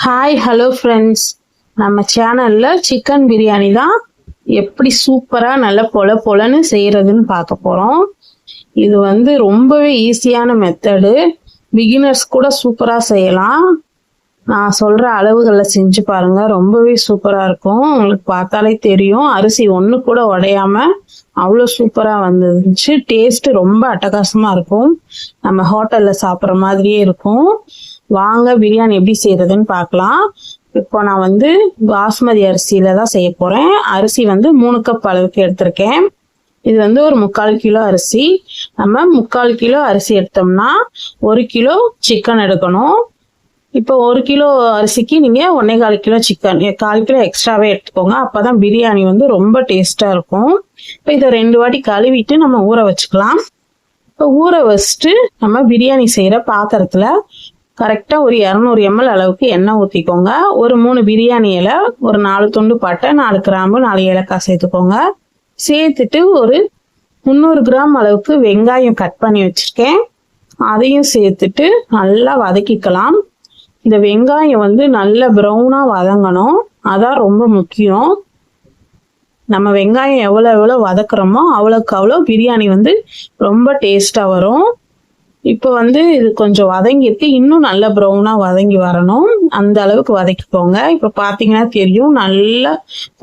Hi hello friends, நம்ம சேனலில் chicken biryani தான் எப்படி சூப்பராக நல்ல பொலன்னு செய்கிறதுன்னு பார்க்க போகிறோம். இது ரொம்பவே ஈஸியான மெத்தடு, பிகினர்ஸ் கூட சூப்பராக செய்யலாம். நான் சொல்கிற அளவுகளில் செஞ்சு பாருங்கள், ரொம்பவே சூப்பராக இருக்கும். உங்களுக்கு பார்த்தாலே தெரியும், அரிசி ஒன்று கூட உடையாமல் அவ்வளோ சூப்பராக வந்துருந்துச்சு. டேஸ்ட்டு ரொம்ப அட்டகாசமாக இருக்கும், நம்ம ஹோட்டலில் சாப்பிட்ற மாதிரியே இருக்கும். வாங்க பிரியாணி எப்படி செய்யறதுன்னு பார்க்கலாம். இப்போ நான் பாஸ்மதி அரிசியில தான் செய்ய போறேன். அரிசி 3 கப் அளவுக்கு எடுத்திருக்கேன். இது ஒரு 3/4 கிலோ அரிசி. நம்ம 3/4 கிலோ அரிசி எடுத்தோம்னா 1 கிலோ சிக்கன் எடுக்கணும். இப்போ 1 கிலோ அரிசிக்கு நீங்க 1.25 கிலோ சிக்கன், 1/4 கிலோ எக்ஸ்ட்ராவே எடுத்துக்கோங்க. அப்பதான் பிரியாணி ரொம்ப டேஸ்டா இருக்கும். இப்போ இதை 2 வாட்டி கழுவிட்டு நம்ம ஊற வச்சுக்கலாம். இப்போ ஊற வச்சுட்டு நம்ம பிரியாணி செய்யற பாத்திரத்துல கரெக்டா ஒரு 200 ml அளவுக்கு எண்ணெய் ஊற்றிக்கோங்க. ஒரு 3 பிரியாணி இலை, ஒரு 4 துண்டு பட்டை, 4 கிராம்பு, 4 ஏலக்காய் சேர்த்துக்கோங்க. சேர்த்துட்டு ஒரு 300 கிராம் அளவுக்கு வெங்காயம் கட் பண்ணி வச்சிருக்கேன், அதையும் சேர்த்துட்டு நல்லா வதக்கிக்கலாம். இந்த வெங்காயம் நல்ல ப்ரௌனா வதங்கணும், அதான் ரொம்ப முக்கியம். நம்ம வெங்காயம் எவ்வளோ வதக்குறோமோ அவ்வளோக்கு அவ்வளோ பிரியாணி ரொம்ப டேஸ்டா வரும். இப்போ இது கொஞ்சம் வதங்கிருக்கு, இன்னும் நல்ல ப்ரௌனா வதங்கி வரணும், அந்த அளவுக்கு வதக்கிக்கோங்க. இப்போ பார்த்தீங்கன்னா தெரியும், நல்லா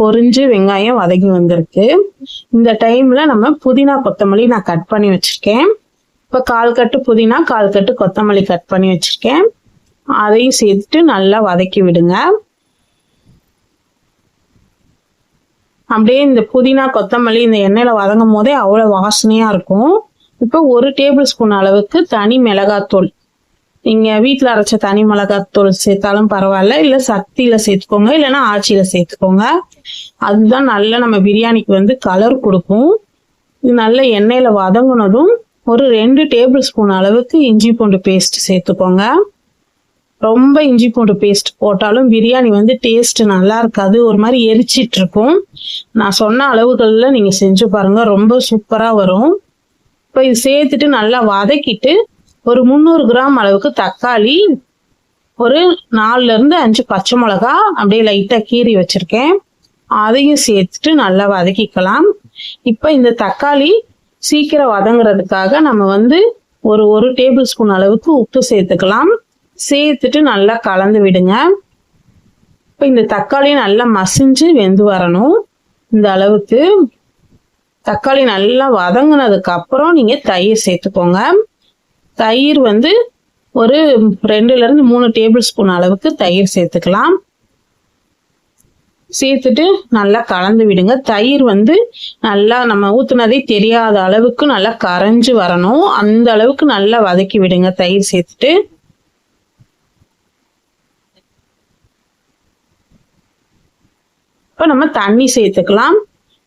பொரிஞ்சு வெங்காயம் வதங்கி வந்திருக்கு. இந்த டைம்ல நம்ம புதினா கொத்தமல்லி நான் கட் பண்ணி வச்சிருக்கேன். இப்போ 1/4 கட்டு புதினா, 1/4 கட்டு கொத்தமல்லி கட் பண்ணி வச்சிருக்கேன், அதையும் சேர்த்துட்டு நல்லா வதக்கி விடுங்க. அப்படியே இந்த புதினா கொத்தமல்லி இந்த எண்ணெயில வதங்கும் போதே அவ்வளோ வாசனையா இருக்கும். இப்போ 1 டேபிள் ஸ்பூன் அளவுக்கு தனி மிளகாத்தூள், நீங்க வீட்டில் அரைச்ச தனி மிளகாத்தூள் சேர்த்தாலும் பரவாயில்ல, இல்லை சக்தியில சேர்த்துக்கோங்க, இல்லைன்னா ஆச்சியில சேர்த்துக்கோங்க. அதுதான் நல்ல நம்ம பிரியாணிக்கு கலர் கொடுக்கும். இது நல்ல எண்ணெயில வதங்கினதும் ஒரு 2 டேபிள் ஸ்பூன் அளவுக்கு இஞ்சி பூண்டு பேஸ்ட் சேர்த்துக்கோங்க. ரொம்ப இஞ்சி பூண்டு பேஸ்ட் போட்டாலும் பிரியாணி டேஸ்ட் நல்லா இருக்காது, ஒரு மாதிரி எரிச்சிட்டு இருக்கும். நான் சொன்ன அளவுகளில் நீங்க செஞ்சு பாருங்க, ரொம்ப சூப்பரா வரும். இப்போ இது சேர்த்துட்டு நல்லா வதக்கிட்டு ஒரு 300 கிராம் அளவுக்கு தக்காளி, ஒரு 4ல இருந்து 5 பச்சை மிளகா அப்படியே லைட்டா கீறி வச்சிருக்கேன், அதையும் சேர்த்துட்டு நல்லா வதக்கிக்கலாம். இப்போ இந்த தக்காளி சீக்கிரம் வதங்குறதுக்காக நம்ம ஒரு டேபிள் ஸ்பூன் அளவுக்கு உப்பு சேர்த்துக்கலாம். சேர்த்துட்டு நல்லா கலந்து விடுங்க. இப்போ இந்த தக்காளி நல்லா மசிஞ்சு வெந்து வரணும். இந்த அளவுக்கு தக்காளி நல்லா வதங்கினதுக்கு அப்புறம் நீங்க தயிர் சேர்த்துக்கோங்க. தயிர் ஒரு 2ல இருந்து 3 டேபிள் ஸ்பூன் அளவுக்கு தயிர் சேர்த்துக்கலாம். சேர்த்துட்டு நல்லா கலந்து விடுங்க. தயிர் நல்லா நம்ம ஊத்துனதே தெரியாத அளவுக்கு நல்லா கரைஞ்சு வரணும், அந்த அளவுக்கு நல்லா வதக்கி விடுங்க தயிர் சேர்த்துட்டு. இப்ப நம்ம தண்ணி சேர்த்துக்கலாம்.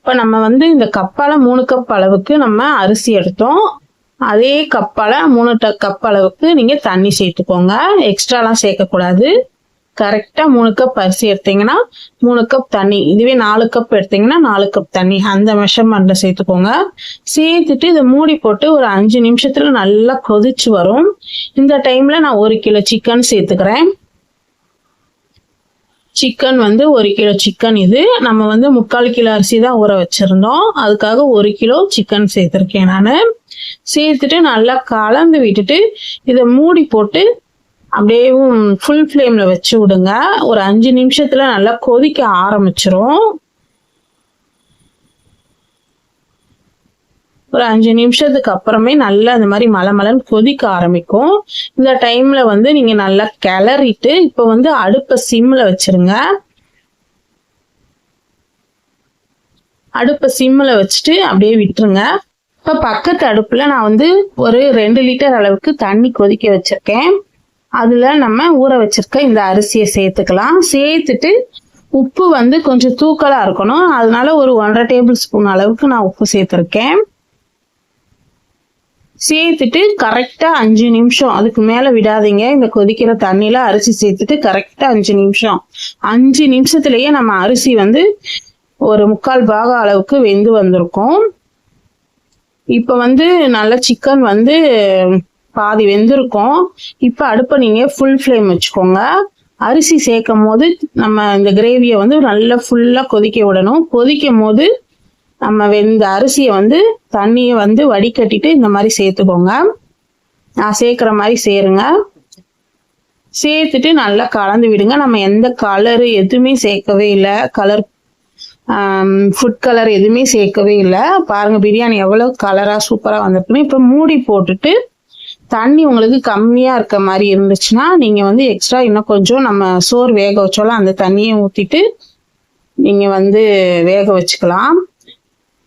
இப்போ நம்ம இந்த கப்பால 3 கப் அளவுக்கு நம்ம அரிசி எடுத்தோம், அதே கப்பால 3 கப் அளவுக்கு நீங்க தண்ணி சேர்த்துக்கோங்க. எக்ஸ்ட்ராலாம் சேர்க்கக்கூடாது. கரெக்டா 3 கப் அரிசி எடுத்தீங்கன்னா 3 கப் தண்ணி, இதுவே 4 கப் எடுத்தீங்கன்னா 4 கப் தண்ணி, அந்த மெஷர்மெண்ட்ல சேர்த்துக்கோங்க. சேர்த்துட்டு இதை மூடி போட்டு ஒரு 5 நிமிஷத்துல நல்லா கொதிச்சு வரும். இந்த டைம்ல நான் 1 கிலோ சிக்கன் சேர்த்துக்கிறேன். சிக்கன் 1 கிலோ சிக்கன், இது நம்ம 3/4 கிலோ அரிசி தான் ஊற வச்சிருந்தோம், அதுக்காக 1 கிலோ சிக்கன் சேர்த்திருக்கேன் நான். சேர்த்துட்டு நல்லா கலந்து விட்டுட்டு இதை மூடி போட்டு அப்படியே ஃபுல் ஃப்ளேம்ல வச்சு விடுங்க. ஒரு 5 நிமிஷத்துல நல்லா கொதிக்க ஆரம்பிச்சிரும். ஒரு 5 நிமிஷத்துக்கு அப்புறமே நல்லா இந்த மாதிரி மலமலன்னு கொதிக்க ஆரம்பிக்கும். இந்த டைம்ல நீங்க நல்லா கிளறிட்டு இப்போ அடுப்பை சிம்ல வச்சிருங்க. அடுப்பை சிம்ல வச்சுட்டு அப்படியே விட்டுருங்க. இப்ப பக்கத்து அடுப்புல நான் ஒரு 2 லிட்டர் அளவுக்கு தண்ணி கொதிக்க வச்சிருக்கேன். அதுல நம்ம ஊற வச்சிருக்க இந்த அரிசியை சேர்த்துக்கலாம். சேர்த்துட்டு உப்பு கொஞ்சம் தூக்கலா இருக்கணும், அதனால ஒரு 1.5 டேபிள் ஸ்பூன் அளவுக்கு நான் உப்பு சேர்த்திருக்கேன். சேர்த்துட்டு கரெக்டா 5 நிமிஷம், அதுக்கு மேல விடாதீங்க. இந்த கொதிக்கிற தண்ணியில அரிசி சேர்த்துட்டு கரெக்டா 5 நிமிஷம், 5 நிமிஷத்துலயே நம்ம அரிசி ஒரு 3/4 பாகம் அளவுக்கு வெந்து வந்திருக்கும். இப்ப நல்ல சிக்கன் பாதி வெந்திருக்கும். இப்ப அடுப்பை நீங்க ஃபுல் ஃப்ளேம் வச்சுக்கோங்க. அரிசி சேர்க்கும் போது நம்ம இந்த கிரேவியை வந்து நல்லா ஃபுல்லாக கொதிக்க விடணும். கொதிக்கும் போது நம்ம இந்த அரிசியை வந்து தண்ணியை வந்து வடிகட்டிட்டு இந்த மாதிரி சேர்த்துக்கோங்க. நான் சேர்க்குற மாதிரி சேருங்க. சேர்த்துட்டு நல்லா கலந்து விடுங்க. நம்ம எந்த கலரு எதுவுமே சேர்க்கவே இல்லை, கலர் ஃபுட் கலர் எதுவுமே சேர்க்கவே இல்லை. பாருங்க பிரியாணி எவ்வளோ கலராக சூப்பராக வந்திருக்குன்னு. இப்போ மூடி போட்டுட்டு தண்ணி உங்களுக்கு கம்மியாக இருக்க மாதிரி இருந்துச்சுன்னா நீங்கள் வந்து எக்ஸ்ட்ரா இன்னும் கொஞ்சம் நம்ம சோறு வேக வச்சோலாம் அந்த தண்ணியை ஊற்றிட்டு நீங்கள் வந்து வேக வச்சுக்கலாம்.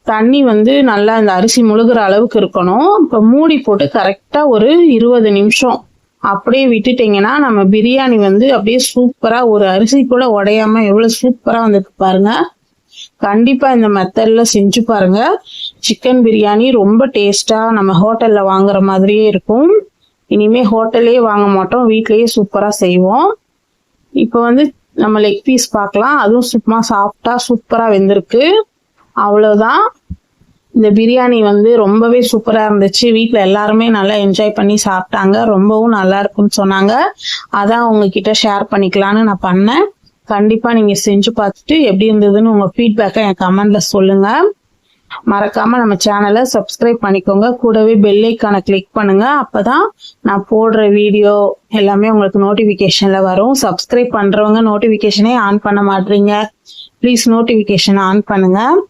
தண்ணி வந்து நல்லா இந்த அரிசி முழுகிற அளவுக்கு இருக்கணும். இப்போ மூடி போட்டு கரெக்டாக ஒரு 20 நிமிஷம் அப்படியே விட்டுட்டிங்கன்னா நம்ம பிரியாணி வந்து அப்படியே சூப்பராக ஒரு அரிசி கூட உடையாம எவ்வளோ சூப்பராக வந்துருக்கு பாருங்க. கண்டிப்பாக இந்த மெத்தடில் செஞ்சு பாருங்க. சிக்கன் பிரியாணி ரொம்ப டேஸ்ட்டாக நம்ம ஹோட்டலில் வாங்குற மாதிரியே இருக்கும். இனிமேல் ஹோட்டல்லே வாங்க மாட்டோம், வீட்லேயே சூப்பராக செய்வோம். இப்போ வந்து நம்ம லெக் பீஸ் பார்க்கலாம். அதுவும் சும்மா சாப்பிட்டா சூப்பராக வெந்திருக்கு. அவ்வளோதான். இந்த பிரியாணி வந்து ரொம்பவே சூப்பராக இருந்துச்சு. வீட்டில் எல்லாருமே நல்லா என்ஜாய் பண்ணி சாப்பிட்டாங்க. ரொம்பவும் நல்லா இருக்குன்னு சொன்னாங்க. அதான் உங்ககிட்ட ஷேர் பண்ணிக்கலான்னு நான் பண்ணேன். கண்டிப்பாக நீங்கள் செஞ்சு பார்த்துட்டு எப்படி இருந்ததுன்னு உங்கள் ஃபீட்பேக்கை என் கமெண்டில் சொல்லுங்கள். மறக்காமல் நம்ம சேனலை சப்ஸ்கிரைப் பண்ணிக்கோங்க. கூடவே பெல் ஐக்கானை கிளிக் பண்ணுங்கள். அப்போ தான் நான் போடுற வீடியோ எல்லாமே உங்களுக்கு நோட்டிஃபிகேஷனில் வரும். சப்ஸ்கிரைப் பண்ணுறவங்க நோட்டிஃபிகேஷனே ஆன் பண்ண மாட்டீங்க. ப்ளீஸ் நோட்டிஃபிகேஷனை ஆன் பண்ணுங்கள்.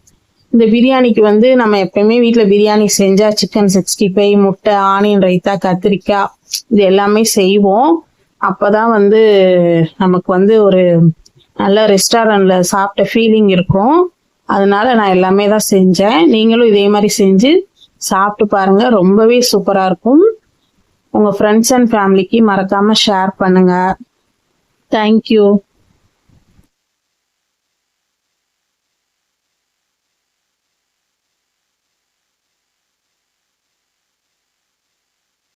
இந்த பிரியாணிக்கு வந்து நம்ம எப்பயுமே வீட்டில் பிரியாணி செஞ்சால் சிக்கன் 65, முட்டை, ஆனியன் ரைத்தா, கத்திரிக்காய் இது எல்லாமே செய்வோம். அப்போ தான் வந்து நமக்கு வந்து ஒரு நல்ல ரெஸ்டாரண்ட்டில் சாப்பிட்ட ஃபீலிங் இருக்கும். அதனால நான் எல்லாமே தான் செஞ்சேன். நீங்களும் இதே மாதிரி செஞ்சு சாப்பிட்டு பாருங்கள். ரொம்பவே சூப்பராக இருக்கும். உங்கள் ஃப்ரெண்ட்ஸ் அண்ட் ஃபேமிலிக்கு மறக்காமல் ஷேர் பண்ணுங்கள். தேங்க்யூ.